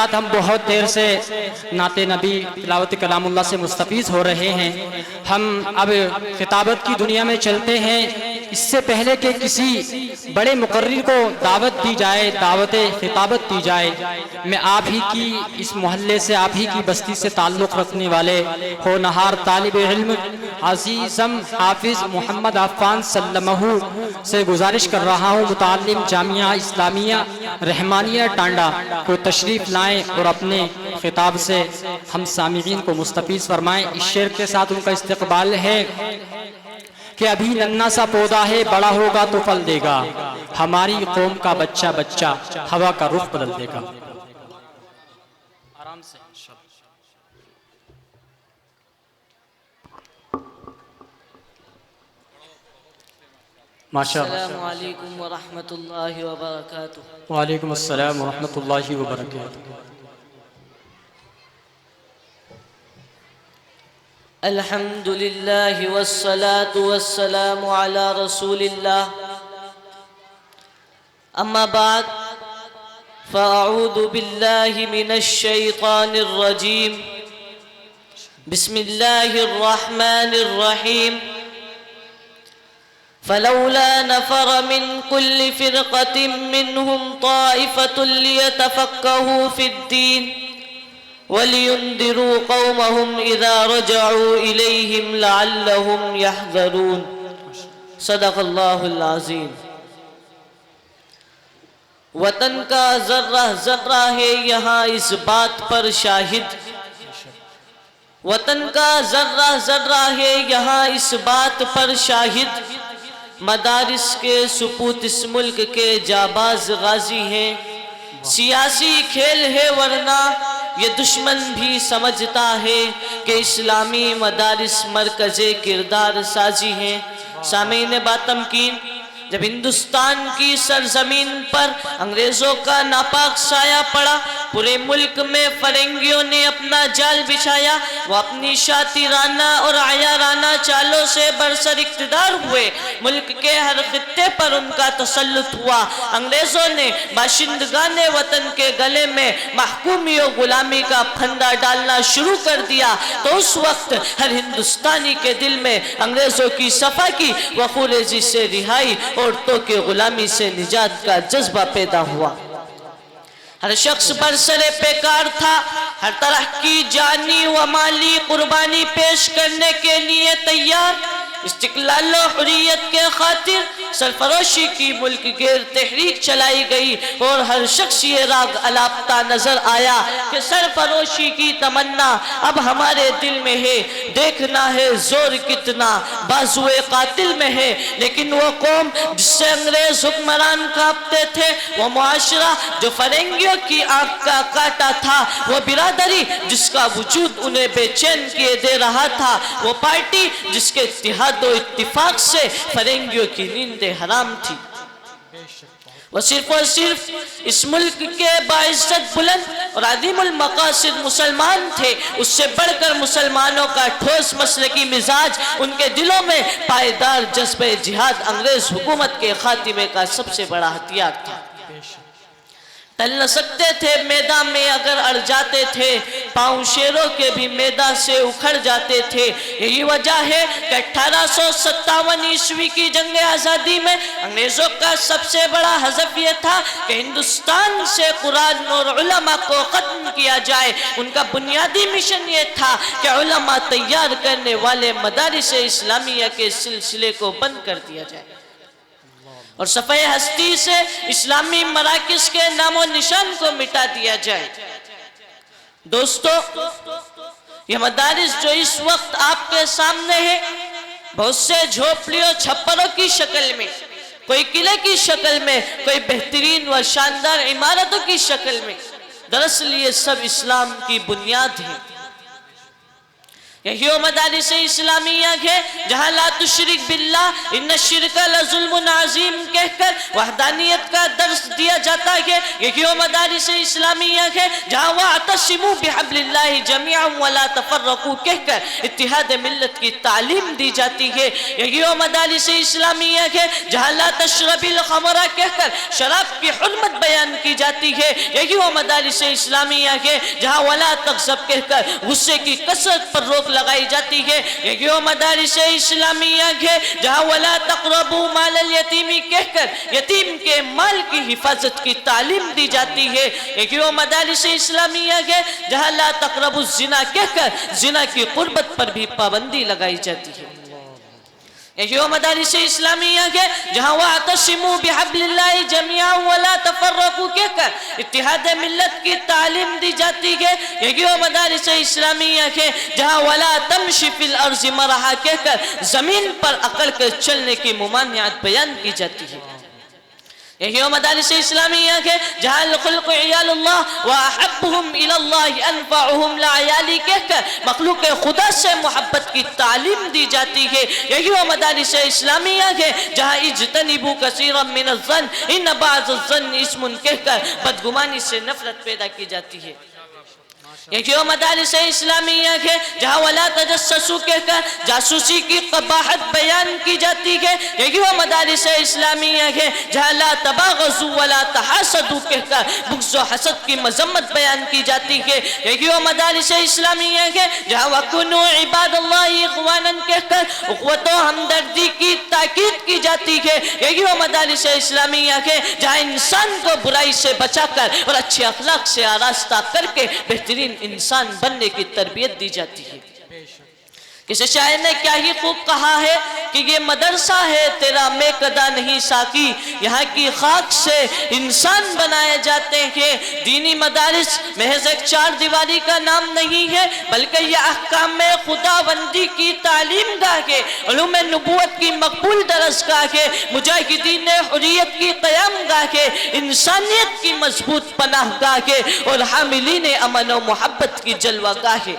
حضرات ہم بہت دیر سے نعت نبی تلاوت کلام اللہ سے مستفیض ہو رہے ہیں. ہم اب خطابت کی دنیا میں چلتے ہیں. اس سے پہلے کہ کسی بڑے مقرر کو دعوت دی جائے، دعوت خطابت دی جائے، میں آپ ہی کی اس محلے سے، آپ ہی کی بستی سے تعلق رکھنے والے ہونہار طالب علم عزیزم حافظ محمد عفان سلمہ سے گزارش کر رہا ہوں، متعلم جامعہ اسلامیہ رحمانیہ ٹانڈا کو تشریف لائیں اور اپنے خطاب سے ہم سامعین کو مستفیض فرمائیں. اس شعر کے ساتھ ان کا استقبال ہے کہ ابھی ننھا سا پودا ہے، بڑا ہوگا تو پھل دے گا، ہماری قوم کا بچہ بچہ ہوا کا رخ بدل دے گا. آرام سے السلام علیکم ورحمۃ اللہ وبرکاتہ. وعلیکم السلام ورحمۃ اللہ وبرکاتہ. الحمد للہ والصلاة والسلام علی رسول اللہ. اما بعد فاعوذ باللہ من الشیطان الرجیم. بسم اللہ الرحمن الرحیم. فلولا نفر من كل فرقة منهم طائفة ليتفقهوا في الدين ولينذروا قومهم إذا رجعوا إليهم لعلهم يحذرون. صدق اللہ العظیم. وطن کا ذرہ ذرہ ہے یہاں اس بات پر شاہد، وطن کا ذرہ ذرہ ہے یہاں اس بات پر شاہد، مدارس کے سپوت اس ملک کے جاباز غازی ہیں. سیاسی کھیل ہے ورنہ یہ دشمن بھی سمجھتا ہے کہ اسلامی مدارس مرکز کردار سازی ہیں. سامعین باتمکین، جب ہندوستان کی سرزمین پر انگریزوں کا ناپاک سایہ پڑا، پورے ملک میں فرنگیوں نے اپنا جال بچھایا، وہ اپنی شاطرانہ اور عیارانہ چالوں سے برسر اقتدار ہوئے. ملک کے ہر خطے پر ان کا تسلط ہوا. انگریزوں نے باشندگان وطن کے گلے میں محکومی و غلامی کا پھندا ڈالنا شروع کر دیا تو اس وقت ہر ہندوستانی کے دل میں انگریزوں کی صفا کی و خوریزی سے رہائی، عورتوں کے غلامی سے نجات کا جذبہ پیدا ہوا. ہر شخص برسر پیکار تھا، ہر طرح کی جانی و مالی قربانی پیش کرنے کے لیے تیار. استقلال و حریت کے خاطر سرفروشی کی ملک گیر تحریک چلائی گئی اور ہر شخص یہ راگ الاپتا نظر آیا کہ سرفروشی کی تمنا اب ہمارے دل میں ہے. دیکھنا ہے زور کتنا بازوئے قاتل میں ہے. لیکن وہ قوم جس سے انگریز حکمران کانپتے تھے، وہ معاشرہ جو فرنگیوں کی آنکھ کا کاٹا تھا، وہ برادری جس کا وجود انہیں بے چین کیے دے رہا تھا، وہ پارٹی جس کے اتحاد و اتفاق سے فرنگیوں کی نیندیں حرام تھی، وہ صرف اس ملک کے باعزت بلند اور عظیم المقاصد مسلمان تھے. اس سے بڑھ کر مسلمانوں کا ٹھوس مسلکی مزاج، ان کے دلوں میں پائیدار جذبہ جہاد انگریز حکومت کے خاتمے کا سب سے بڑا ہتھیار تھا. ٹل نہ سکتے تھے میدان میں اگر اڑ جاتے تھے، پاؤں شیروں کے بھی میدان سے اکھڑ جاتے تھے. یہی وجہ ہے کہ 1857 عیسوی کی جنگ آزادی میں انگریزوں کا سب سے بڑا ہدف یہ تھا کہ ہندوستان سے قرآن اور علماء کو ختم کیا جائے. ان کا بنیادی مشن یہ تھا کہ علماء تیار کرنے والے مدارس اسلامیہ کے سلسلے کو بند کر دیا جائے اور صفحہ ہستی سے اسلامی مراکز کے نام و نشان کو مٹا دیا جائے. دوستو، یہ مدارس جو اس وقت آپ کے سامنے ہے، بہت سے جھوپڑیوں چھپروں کی شکل میں، کوئی قلعے کی شکل میں، کوئی بہترین و شاندار عمارتوں کی شکل میں، دراصل یہ سب اسلام کی بنیاد ہے. یہی وہ مدارس اسلامیہ ہے جہاں لا تشرک باللہ ان الشرک لظلم عظیم کہہ کر وحدانیت کا درس دیا جاتا ہے. یہی وہ مدارس اسلامیہ ہے جہاں واعتصموا بحبل اللہ جميعا ولا تفرقوا کہہ کر اتحاد ملت کی تعلیم دی جاتی ہے. یہی وہ مدارس اسلامیہ ہے جہاں لا تشرب الخمر کہہ کر شراب کی حرمت بیان کی جاتی ہے. یہی وہ مدارس اسلامیہ ہے جہاں ولا تغضب کہہ کر غصے کی کثرت پر روک لگائی جاتی ہے. یہی وہ مدارس اسلامیہ ہے جہاں ولا تقربوا مال الیتیم کہہ کر یتیم کے مال کی حفاظت کی تعلیم دی جاتی ہے. یہی وہ مدارس اسلامیہ ہے جہاں لا تقربوا الزنا کہہ کر زنا کی قربت پر بھی پابندی لگائی جاتی ہے. یہی وہ مدارس اسلامیہ ہے جہاں واعتصموا بحبل اللہ جميعا ولا تفرقوا کہہ کر اتحاد ملت کی تعلیم دی جاتی ہے. یہی وہ مدارس اسلامیہ ہے جہاں ولا تمشی فی الارض مرحا کہہ کر زمین پر اکڑ کر چلنے کی ممانعت بیان کی جاتی ہے. یہی وہ مدارس اسلامیہ ہے جہاں الخلق عیال اللہ واحبهم الى اللہ انفعهم لعیالی کہہ کر مخلوق خدا سے محبت کی تعلیم دی جاتی ہے. یہی وہ مدارس اسلامیہ ہے جہاں اجتنبوا کثیرا من الظن ان بعض الظن اسم کہہ کر بدگمانی سے نفرت پیدا کی جاتی ہے. یہی وہ مدارس اسلامیہ ہے جہاں ولا تجسسوا کہہ کر جاسوسی کی قباحت بیان کی جاتی ہے. یہی وہ مدارس اسلامیہ ہے جہاں لا تباغضوا ولا تحاسدوا کہہ کر بغض و حسد کی مذمت بیان کی جاتی ہے. یہی وہ مدارس اسلامیہ ہے جہاں وَكُونُوا عِبَادَ اللَّهِ اِخْوَانًا کہہ کر اخوت و ہمدردی کی تاکید کی جاتی ہے. یہی وہ مدارس اسلامیہ ہے جہاں انسان کو برائی سے بچا کر اور اچھے اخلاق سے آراستہ کر کے بہترین انسان بننے کی تربیت دی جاتی ہے. کسی شاعر نے کیا ہی خوب کہا ہے کہ یہ مدرسہ ہے تیرا میں قدا نہیں ساکی, یہاں کی خاک سے انسان بنائے جاتے ہیں. دینی مدارس محض ایک چار دیواری کا نام نہیں ہے بلکہ یہ احکام خداوندی کی تعلیم گاہ ہے, علوم نبوت کی مقبول درسگاہ ہے, مجاہدین حریت کی قیام گاہ ہے, انسانیت کی مضبوط پناہ گاہ ہے اور حاملین امن و محبت کی جلوہ گاہ ہے.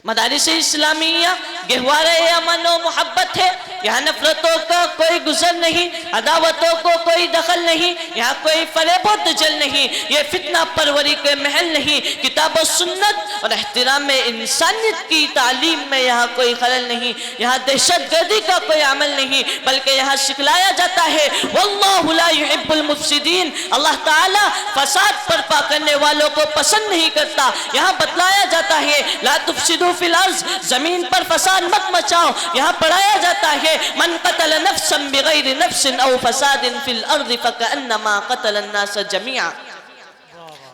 مدارس اسلامیہ گہوارہ امن و محبت ہے. یہاں نفرتوں کا کوئی گزر نہیں, عداوتوں کو کوئی دخل نہیں, یہاں کوئی فریب و دجل نہیں, یہ فتنہ پروری کے محل نہیں. کتاب و سنت اور احترام انسانیت کی تعلیم میں یہاں کوئی خلل نہیں. یہاں دہشت گردی کا کوئی عمل نہیں بلکہ یہاں سکھلایا جاتا ہے واللہ لا يحب المفسدین, اللہ تعالیٰ فساد برپا کرنے والوں کو پسند نہیں کرتا. یہاں بتلایا جاتا ہے لا تفسدوا فی الارض, زمین پر فساد مت مچاؤ. یہاں پڑھایا جاتا ہے من قتل نفسا بغیر نفس او فساد فی الارض فکأنما قتل الناس جميعا,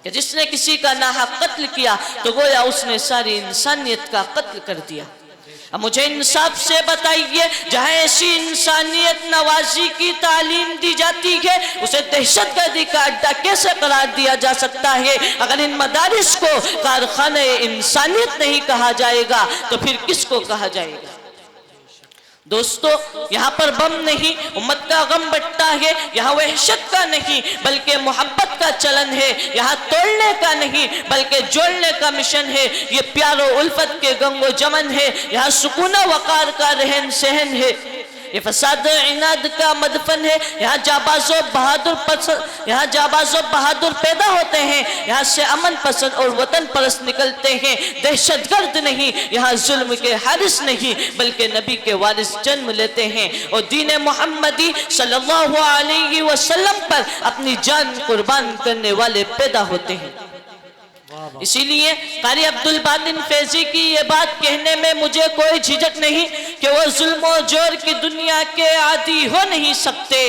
کہ جس نے کسی کا ناحق قتل کیا تو گویا اس نے ساری انسانیت کا قتل کر دیا. اب مجھے انصاف سے بتائیے جہاں ایسی انسانیت نوازی کی تعلیم دی جاتی ہے اسے دہشت گردی کا اڈا کیسے قرار دیا جا سکتا ہے؟ اگر ان مدارس کو کارخانہ انسانیت نہیں کہا جائے گا تو پھر کس کو کہا جائے گا؟ دوستو, یہاں پر بم نہیں امت کا غم بٹتا ہے, یہاں وحشت کا نہیں بلکہ محبت کا چلن ہے. یہاں توڑنے کا نہیں بلکہ جوڑنے کا مشن ہے. یہ پیار و الفت کے گنگ و جمن ہے. یہاں سکون و وقار کا رہن سہن ہے. یہ فساد عناد کا مدفن ہے. یہاں جاباز و بہادر پیدا ہوتے ہیں. یہاں سے امن پسند اور وطن پرست نکلتے ہیں. دہشت گرد نہیں, یہاں ظلم کے حارث نہیں بلکہ نبی کے وارث جنم لیتے ہیں اور دین محمدی صلی اللہ علیہ وسلم پر اپنی جان قربان کرنے والے پیدا ہوتے ہیں. اسی لیے قاری عبدالباطن فیضی کی یہ بات کہنے میں مجھے کوئی جھجک نہیں کہ وہ ظلم و جور کی دنیا کے عادی ہو نہیں سکتے,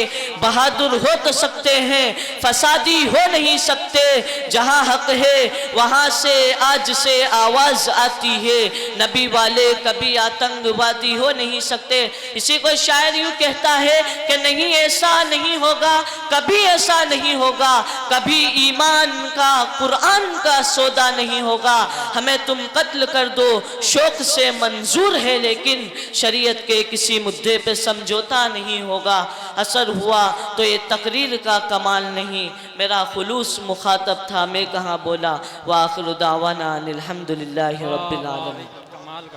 بہادر ہو تو سکتے ہیں, فسادی ہو نہیں سکتے. جہاں حق ہے وہاں سے آج سے آواز آتی ہے, نبی والے کبھی آتنگ وادی ہو نہیں سکتے. اسی کو شاعر یوں کہتا ہے کہ نہیں ایسا نہیں ہوگا, کبھی ایسا نہیں ہوگا, کبھی ایمان کا قرآن کا سودا نہیں ہوگا. ہمیں تم قتل کر دو شوق سے منظور ہے لیکن شریعت کے کسی مدعے پہ سمجھوتا نہیں ہوگا. اثر ہوا تو یہ تقریر کا کمال نہیں, میرا خلوص مخاطب تھا, میں کہاں بولا. وآخر دعوانا الحمدللہ رب العالمین.